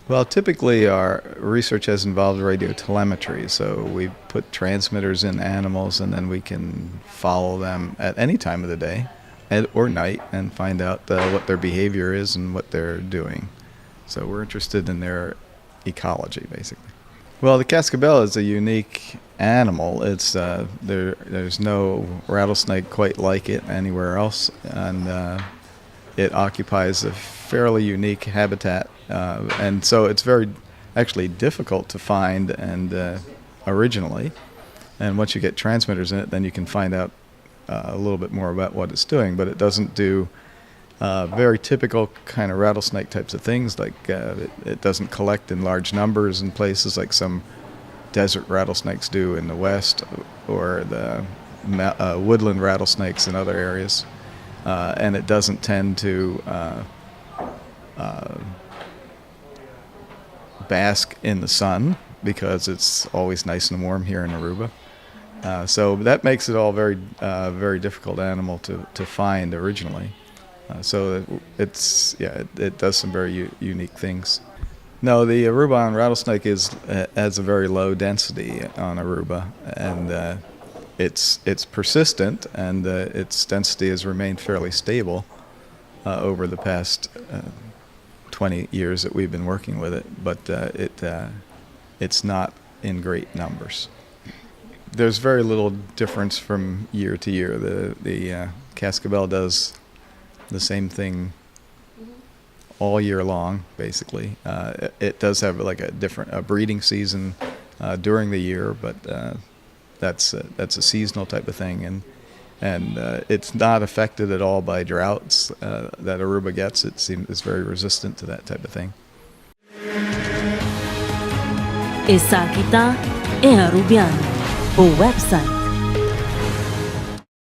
Well, typically our research has involved radio telemetry, so we put transmitters in animals and then we can follow them at any time of the day or night and find out what their behavior is and what they're doing. So we're interested in their ecology, basically. Well, the cascabel is a unique animal. There's no rattlesnake quite like it anywhere else, and it occupies a fairly unique habitat, and so it's very actually difficult to find and originally. And once you get transmitters in it, then you can find out a little bit more about what it's doing. But it doesn't do very typical kind of rattlesnake types of things, like it doesn't collect in large numbers in places like some desert rattlesnakes do in the west, or the woodland rattlesnakes in other areas. And it doesn't tend to bask in the sun because it's always nice and warm here in Aruba. So that makes it all very difficult animal to find originally. So it does some very unique things. No, the Aruban rattlesnake has a very low density on Aruba, and it's persistent, and its density has remained fairly stable over the past 20 years that we've been working with it, but it's not in great numbers. There's very little difference from year to year. The cascabel does the same thing all year long, basically. It does have like a breeding season during the year, but that's a seasonal type of thing, and it's not affected at all by droughts that Aruba gets. It's very resistant to that type of thing. Esa kita e Arubiano, o website